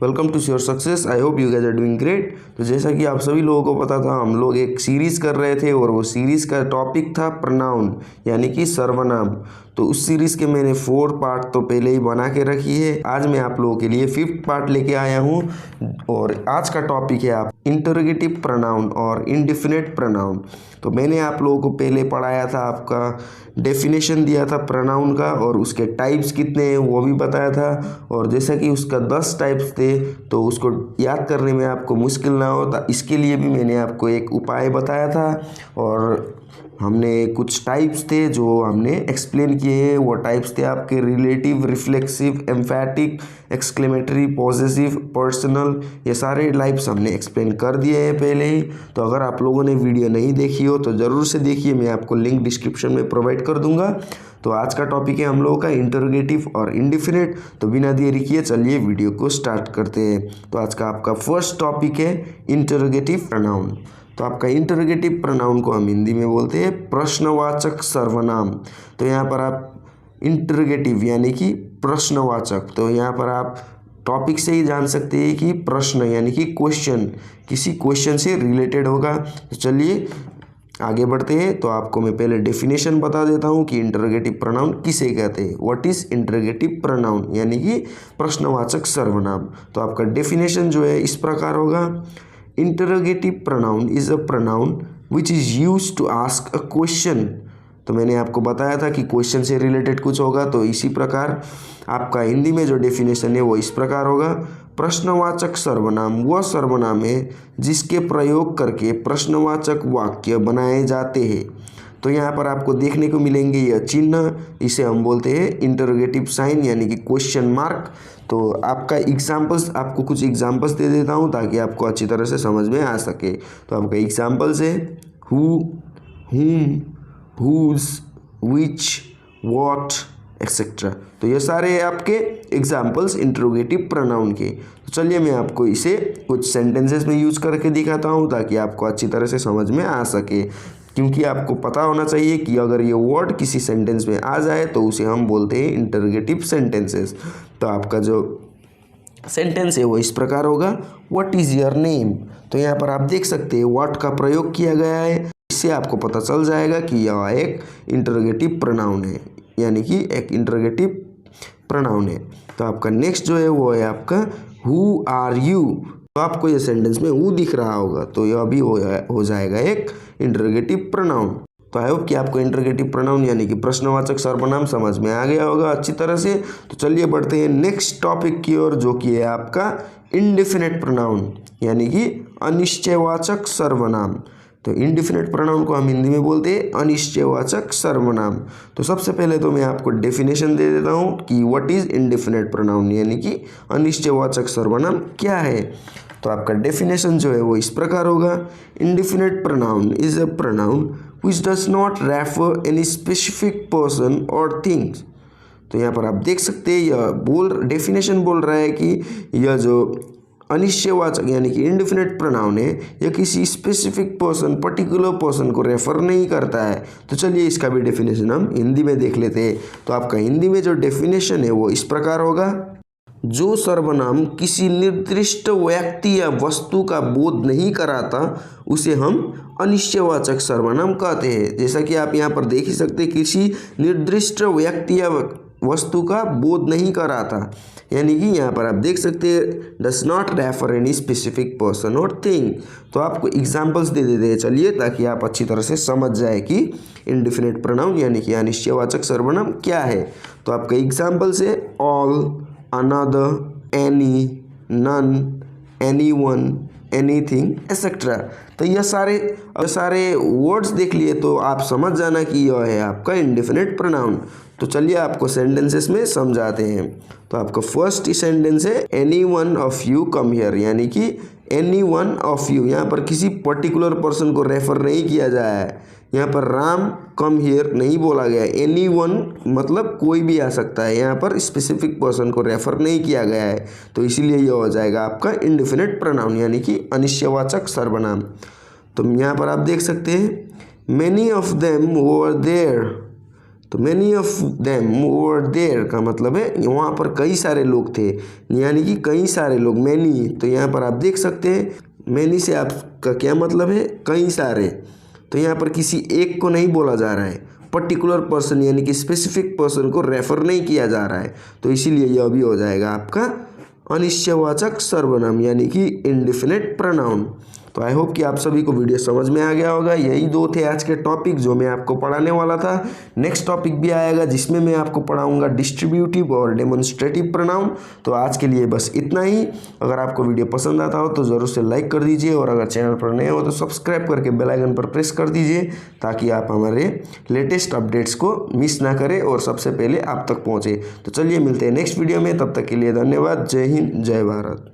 Welcome to your success. I hope you guys are doing great. तो जैसा कि आप सभी लोगों को पता था, हम लोग एक सीरीज़ कर रहे थे और वो सीरीज़ का टॉपिक था प्रोनाउन यानी कि सर्वनाम। तो उस सीरीज़ के मैंने 4 पार्ट तो पहले ही बना के रखी है। आज मैं आप लोगों के लिए 5th पार्ट लेके आया हूँ और आज का टॉपिक है आप इंटरोगेटिव प्रोनाउन और इंडेफिनिट प्रोनाउन। तो मैंने आप लोगों को पहले पढ़ाया था, आपका डेफिनेशन दिया था प्रोनाउन का और उसके टाइप्स कितने हैं वो भी बताया था। और जैसा कि उसका 10 टाइप्स थे तो उसको याद करने में आपको मुश्किल ना हो, तो इसके लिए भी मैंने आपको एक उपाय बताया था और हमने कुछ टाइप्स थे जो हमने एक्सप्लेन किए हैं। वो टाइप्स थे आपके relative, reflexive, एम्फैटिक, exclamatory, possessive, personal. ये सारे टाइप्स हमने एक्सप्लेन कर दिए हैं पहले ही। तो अगर आप लोगों ने वीडियो नहीं देखी हो तो ज़रूर से देखिए, मैं आपको लिंक डिस्क्रिप्शन में प्रोवाइड कर दूंगा। तो आज का टॉपिक है हम लोगों का इंटरोगेटिव और इंडेफिनिट। तो बिना देरी किए चलिए वीडियो को स्टार्ट करते हैं। तो आज का आपका फर्स्ट टॉपिक है इंटरोगेटिव प्रोनाउन। तो आपका इंटरोगेटिव प्रोनाउन को हम हिंदी में बोलते हैं प्रश्नवाचक सर्वनाम। तो यहाँ पर आप इंटरोगेटिव यानी कि प्रश्नवाचक, तो यहाँ पर आप टॉपिक से ही जान सकते हैं कि प्रश्न यानी कि क्वेश्चन, किसी क्वेश्चन से रिलेटेड होगा। तो चलिए आगे बढ़ते हैं। तो आपको मैं पहले डेफिनेशन बता देता हूँ कि इंटरोगेटिव प्रोनाउन किसे कहते हैं। व्हाट इज इंटरोगेटिव प्रोनाउन यानी कि प्रश्नवाचक सर्वनाम। तो आपका डेफिनेशन जो है इस प्रकार होगा। Interrogative pronoun is a pronoun which is used to ask a question. तो मैंने आपको बताया था कि क्वेश्चन से रिलेटेड कुछ होगा, तो इसी प्रकार आपका हिंदी में जो डेफिनेशन है वो इस प्रकार होगा। प्रश्नवाचक सर्वनाम वह सर्वनाम है जिसके प्रयोग करके प्रश्नवाचक वाक्य बनाए जाते हैं। तो यहाँ पर आपको देखने को मिलेंगे यह चिन्ह, इसे हम बोलते हैं इंटरोगेटिव साइन यानी कि क्वेश्चन मार्क। तो आपका एग्जाम्पल्स, आपको कुछ एग्जाम्पल्स दे देता हूँ ताकि आपको अच्छी तरह से समझ में आ सके। तो आपका एग्जाम्पल्स है हु, हुम, हुज, विच, व्हाट एक्सेट्रा। तो ये सारे आपके एग्जाम्पल्स इंटरोगेटिव प्रोनाउन के। तो चलिए मैं आपको इसे कुछ सेंटेंसेस में यूज करके दिखाता हूँ ताकि आपको अच्छी तरह से समझ में आ सके, क्योंकि आपको पता होना चाहिए कि अगर ये वर्ड किसी सेंटेंस में आ जाए तो उसे हम बोलते हैं इंटरोगेटिव सेंटेंसेस। तो आपका जो सेंटेंस है वो इस प्रकार होगा। What is your name. तो यहाँ पर आप देख सकते हैं व्हाट का प्रयोग किया गया है, इससे आपको पता चल जाएगा कि यह एक इंटरोगेटिव प्रोनाउन है यानी कि एक इंटरोगेटिव प्रोनाउन है। तो आपका नेक्स्ट जो है वो है आपका हु आर यू। तो आपको ये सेंटेंस में हु दिख रहा होगा, तो यह भी हो जाएगा एक इंटरोगेटिव प्रोनाउन। तो आई होप कि आपको इंटरोगेटिव प्रोनाउन यानी कि प्रश्नवाचक सर्वनाम समझ में आ गया होगा अच्छी तरह से। तो चलिए बढ़ते हैं नेक्स्ट टॉपिक की ओर, जो कि है आपका इंडेफिनिट प्रोनाउन यानी कि अनिश्चयवाचक सर्वनाम। तो इंडेफिनिट प्रोनाउन को हम हिंदी में बोलते हैं अनिश्चयवाचक सर्वनाम। तो सबसे पहले तो मैं आपको डेफिनेशन दे देता हूँ कि व्हाट इज इंडेफिनिट प्रोनाउन यानी कि अनिश्चयवाचक सर्वनाम क्या है। तो आपका डेफिनेशन जो है वो इस प्रकार होगा। Indefinite pronoun is a pronoun which does not refer any specific person और थिंग्स। तो यहाँ पर आप देख सकते हैं यह डेफिनेशन बोल रहा है कि यह जो अनिश्चयवाचक यानी कि इंडेफिनिट प्रोनाउन है यह किसी स्पेसिफिक पर्सन, पर्टिकुलर पर्सन को रेफर नहीं करता है। तो चलिए इसका भी डेफिनेशन हम हिंदी में देख लेते हैं। तो आपका हिंदी में जो डेफिनेशन है वो इस प्रकार होगा। जो सर्वनाम किसी निर्दिष्ट व्यक्ति या वस्तु का बोध नहीं कराता उसे हम अनिश्चयवाचक सर्वनाम कहते हैं। जैसा कि आप यहाँ पर देख ही सकते हैं, किसी निर्दिष्ट व्यक्ति या वस्तु का बोध नहीं कराता, यानी कि यहाँ पर आप देख सकते हैं does not refer any specific person और थिंग। तो आपको एग्जांपल्स दे देते हैं चलिए, ताकि आप अच्छी तरह से समझ जाए कि इंडेफिनिट प्रोनाउन यानी कि अनिश्चयवाचक सर्वनाम क्या है। तो आपका एग्जांपल्स है all, another, any, none, anyone, anything etcetera. तो यह सारे वर्ड्स देख लिए तो आप समझ जाना कि यह है आपका इंडेफिनिट प्रोनाउन। तो चलिए आपको सेंटेंसेस में समझाते हैं। तो आपका फर्स्ट सेंटेंस है any one of you come here, यानी कि एनी वन ऑफ यू, यहाँ पर किसी पर्टिकुलर पर्सन को रेफर नहीं किया जाए है। यहाँ पर राम कम हियर नहीं बोला गया। एनी वन मतलब कोई भी आ सकता है, यहाँ पर स्पेसिफिक पर्सन को रेफर नहीं किया गया है। तो इसीलिए यह हो जाएगा आपका इंडेफिनिट प्रोनाउन यानी कि अनिश्चयवाचक सर्वनाम। तो यहाँ पर आप देख सकते हैं many of them were there. तो many of them were there का मतलब है वहाँ पर कई सारे लोग थे, यानी कि कई सारे लोग। मैनी तो यहाँ पर आप देख सकते हैं, मैनी से आपका क्या मतलब है, कई सारे। तो यहाँ पर किसी एक को नहीं बोला जा रहा है, पर्टिकुलर पर्सन यानी कि स्पेसिफिक पर्सन को रेफर नहीं किया जा रहा है, तो इसीलिए यह भी हो जाएगा आपका अनिश्चयवाचक सर्वनाम यानी कि इंडेफिनिट प्रोनाउन। तो आई होप कि आप सभी को वीडियो समझ में आ गया होगा। यही दो थे आज के टॉपिक जो मैं आपको पढ़ाने वाला था। नेक्स्ट टॉपिक भी आएगा जिसमें मैं आपको पढ़ाऊंगा डिस्ट्रीब्यूटिव और डेमोन्स्ट्रेटिव प्रोनाउन। तो आज के लिए बस इतना ही। अगर आपको वीडियो पसंद आता हो तो ज़रूर से लाइक कर दीजिए, और अगर चैनल पर नए हो तो सब्सक्राइब करके बेल आइकन पर प्रेस कर दीजिए, ताकि आप हमारे लेटेस्ट अपडेट्स को मिस ना करें और सबसे पहले आप तक पहुँचे। तो चलिए मिलते हैं नेक्स्ट वीडियो में, तब तक के लिए धन्यवाद। जय हिंद, जय भारत।